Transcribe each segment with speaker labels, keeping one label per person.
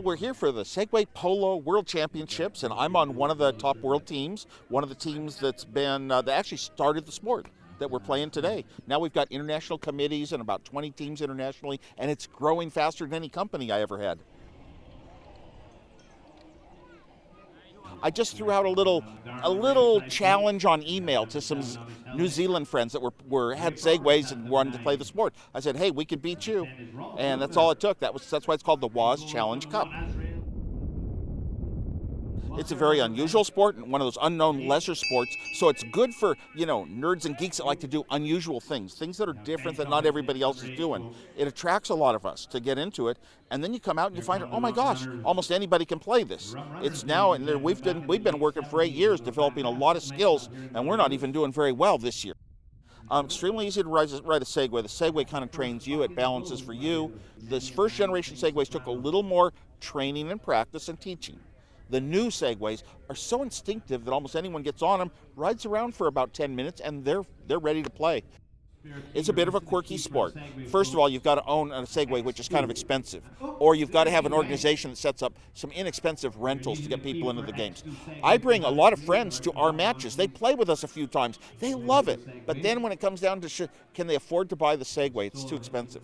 Speaker 1: We're here for the Segway Polo World Championships, and I'm on one of the top world teams, one of the teams that's been, that actually started the sport that we're playing today. Now we've got international committees and about 20 teams internationally, and it's growing faster than any company I ever had. I just threw out a little challenge on email to some New Zealand friends that had Segways and wanted to play the sport. I said, hey, we could beat you. And that's all it took. That's why it's called the Woz Challenge Cup. It's a very unusual sport, and one of those unknown lesser sports, so it's good for, nerds and geeks that like to do unusual things that are different that not everybody else is doing. It attracts a lot of us to get into it, and then you come out and you find out, oh my gosh, almost anybody can play this. It's now, and we've been working for 8 years developing a lot of skills, and we're not even doing very well this year. Extremely easy to ride a Segway. The Segway kind of trains you, it balances for you. This first generation Segways took a little more training and practice and teaching. The new Segways are so instinctive that almost anyone gets on them, rides around for about 10 minutes, and they're ready to play. It's a bit of a quirky sport. First of all, you've got to own a Segway, which is kind of expensive. Or you've got to have an organization that sets up some inexpensive rentals to get people into the games. I bring a lot of friends to our matches. They play with us a few times. They love it. But then when it comes down to can they afford to buy the Segway, it's too expensive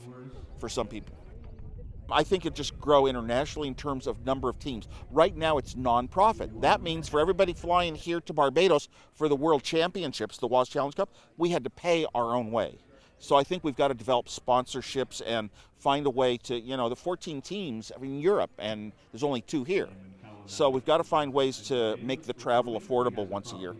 Speaker 1: for some people. I think it just grow internationally in terms of number of teams. Right now it's non-profit. That means for everybody flying here to Barbados for the World Championships, the Woz Challenge Cup, we had to pay our own way. So I think we've got to develop sponsorships and find a way to, the 14 teams in Europe, and there's only 2 here. So we've got to find ways to make the travel affordable once a year.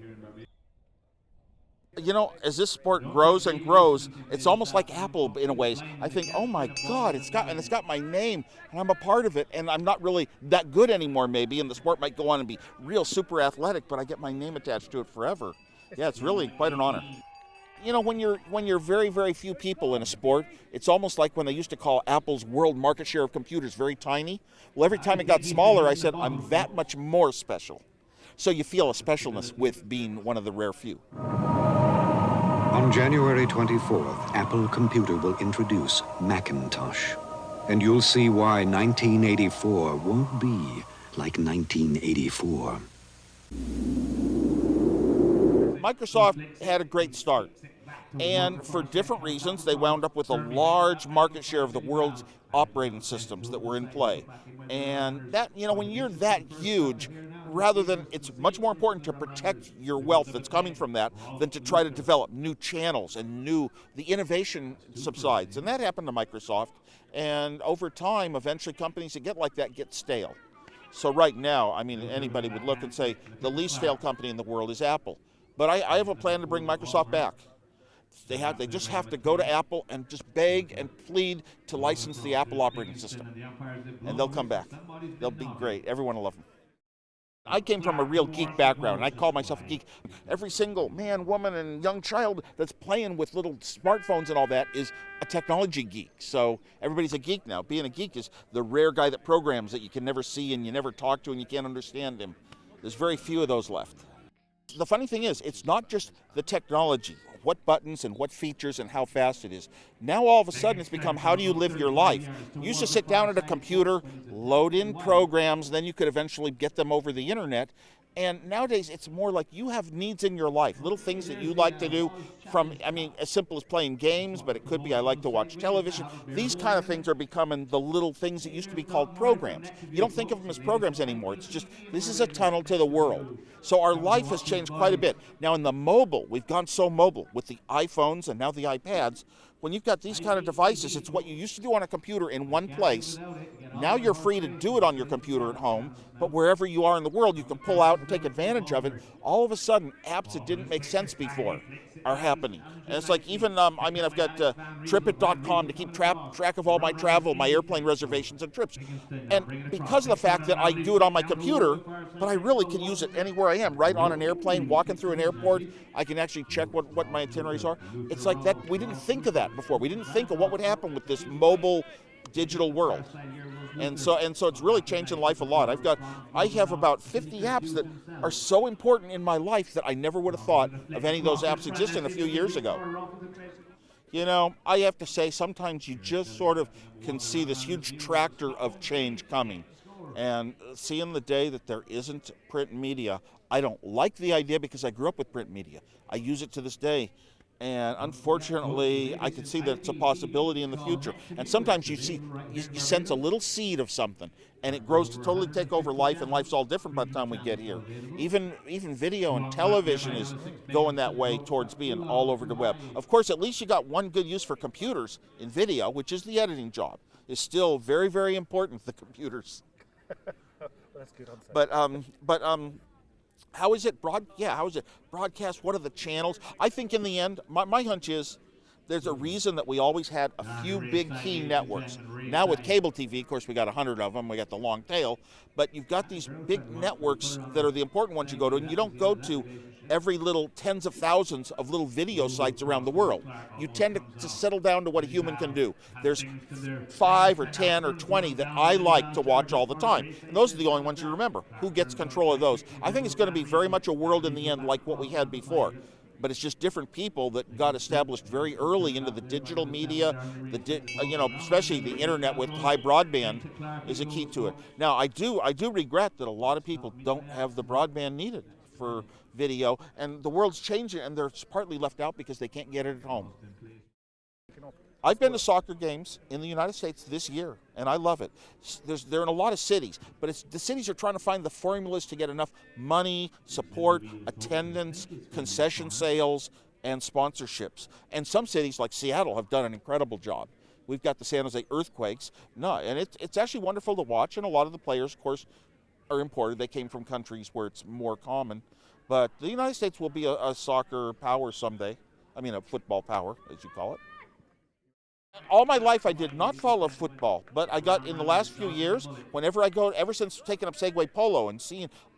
Speaker 1: As this sport grows and grows, it's almost like Apple in a way. I think, oh my God, it's got my name, and I'm a part of it, and I'm not really that good anymore maybe, and the sport might go on and be real super athletic, but I get my name attached to it forever. Yeah, it's really quite an honor. When you're very, very few people in a sport, it's almost like when they used to call Apple's world market share of computers very tiny. Well, every time it got smaller, I said, I'm that much more special. So you feel a specialness with being one of the rare few.
Speaker 2: On January 24th, Apple Computer will introduce Macintosh. And you'll see why 1984 won't be like 1984.
Speaker 1: Microsoft had a great start. And for different reasons, they wound up with a large market share of the world's operating systems that were in play. And that, when you're that huge, it's much more important to protect your wealth that's coming from that than to try to develop new channels and the innovation subsides. And that happened to Microsoft. And over time, eventually companies that get like that get stale. So right now, anybody would look and say the least failed company in the world is Apple. But I have a plan to bring Microsoft back. They just have to go to Apple and just beg and plead to license the Apple operating system. And they'll come back. They'll be great. Everyone will love them. I came from a real geek background, and I call myself a geek. Every single man, woman, and young child that's playing with little smartphones and all that is a technology geek. So everybody's a geek now. Being a geek is the rare guy that programs that you can never see and you never talk to and you can't understand him. There's very few of those left. The funny thing is, it's not just the technology, what buttons and what features and how fast it is. Now all of a sudden it's become how do you live your life? You used to sit down at a computer, load in programs, then you could eventually get them over the internet. And nowadays it's more like you have needs in your life, little things that you like to do as simple as playing games, but it could be I like to watch television. These kind of things are becoming the little things that used to be called programs. You don't think of them as programs anymore. It's just, this is a tunnel to the world. So our life has changed quite a bit. Now in the mobile, we've gone so mobile with the iPhones and now the iPads. When you've got these kind of devices, it's what you used to do on a computer in one place. Now you're free to do it on your computer at home, but wherever you are in the world, you can pull out and take advantage of it. All of a sudden, apps that didn't make sense before are happening. And it's like even, I've got tripit.com to keep track of all my travel, my airplane reservations and trips. And because of the fact that I do it on my computer, but I really can use it anywhere I am, right on an airplane, walking through an airport, I can actually check what my itineraries are. It's like that, we didn't think of that before. We didn't think of what would happen with this mobile digital world. And so it's really changing life a lot. I have about 50 apps that are so important in my life that I never would have thought of any of those apps existing a few years ago. I have to say, sometimes you just sort of can see this huge tractor of change coming. And seeing the day that there isn't print media, I don't like the idea because I grew up with print media. I use it to this day. And unfortunately, I can see that it's a possibility in the future. And sometimes you sense a little seed of something, and it grows to totally take over life, and life's all different by the time we get here. Even video and television is going that way towards being all over the web. Of course, at least you got one good use for computers in video, which is the editing job. It's still very, very important, the computers.
Speaker 3: That's good answer.
Speaker 1: But how is it broadcast? What are the channels? I think in the end, my hunch is there's a reason that we always had a few big key networks. Now with cable TV, of course, we got 100 of them. We got the long tail. But you've got these big networks that are the important ones you go to, and you don't go to every little tens of thousands of little video sites around the world. You tend to settle down to what a human can do. There's 5 or 10 or 20 that I like to watch all the time. And those are the only ones you remember. Who gets control of those? I think it's going to be very much a world in the end like what we had before. But it's just different people that got established very early into the digital media, especially the internet with high broadband is a key to it. Now, I do regret that a lot of people don't have the broadband needed for video, and the world's changing, and they're partly left out because they can't get it at home. I've been to soccer games in the United States this year, and I love it. They're in a lot of cities, but the cities are trying to find the formulas to get enough money, support, attendance, concession sales, and sponsorships. And some cities like Seattle have done an incredible job. We've got the San Jose Earthquakes. And it's actually wonderful to watch, and a lot of the players, of course, are imported. They came from countries where it's more common. But the United States will be a soccer power someday. I mean, a football power, as you call it. All my life I did not follow football, but I got in the last few years, whenever I go, ever since taking up Segway Polo and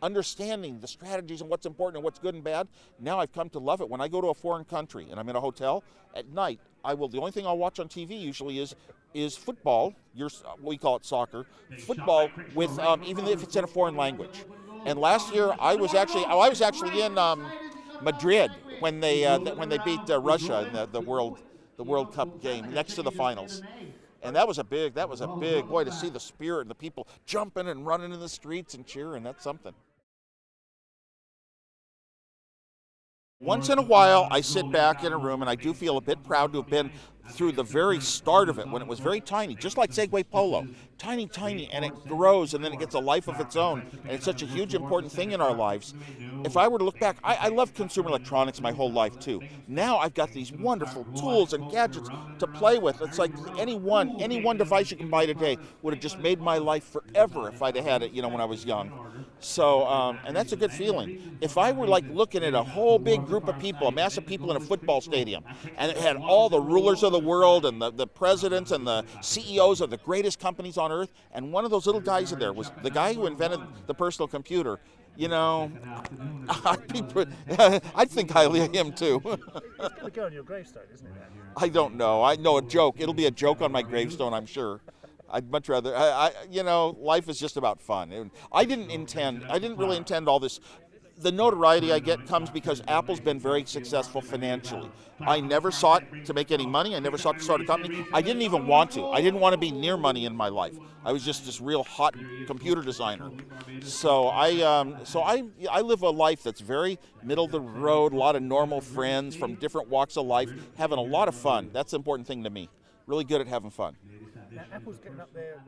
Speaker 1: understanding the strategies and what's important and what's good and bad, now I've come to love it. When I go to a foreign country and I'm in a hotel, at night, the only thing I'll watch on TV usually is football, we call it soccer, football with, even if it's in a foreign language. And last year I was actually in Madrid when they beat Russia in the World Cup game next to the finals. And that was a big boy, to see the spirit and the people jumping and running in the streets and cheering. That's something. Once in a while, I sit back in a room and I do feel a bit proud to have been through the very start of it when it was very tiny, just like Segway Polo. Tiny, and it grows and then it gets a life of its own. And it's such a huge, important thing in our lives. If I were to look back, I loved consumer electronics my whole life too. Now I've got these wonderful tools and gadgets to play with. It's like any one device you can buy today would have just made my life forever if I'd have had it, when I was young. So, and that's a good feeling. If I were like looking at a whole big group of people, a mass of people in a football stadium, and it had all the rulers of the world and the presidents and the CEOs of the greatest companies on earth, and one of those little guys in there was the guy who invented the personal computer, I'd think highly of him too.
Speaker 3: It's going to go on your gravestone, isn't it?
Speaker 1: I don't know. I know a joke. It'll be a joke on my gravestone, I'm sure. I'd much rather, life is just about fun. I didn't really intend all this. The notoriety I get comes because Apple's been very successful financially. I never sought to make any money. I never sought to start a company. I didn't even want to. I didn't want to be near money in my life. I was just this real hot computer designer. So I live a life that's very middle of the road, a lot of normal friends from different walks of life, having a lot of fun. That's the important thing to me. Really good at having fun.
Speaker 3: Now, Apple's getting up there.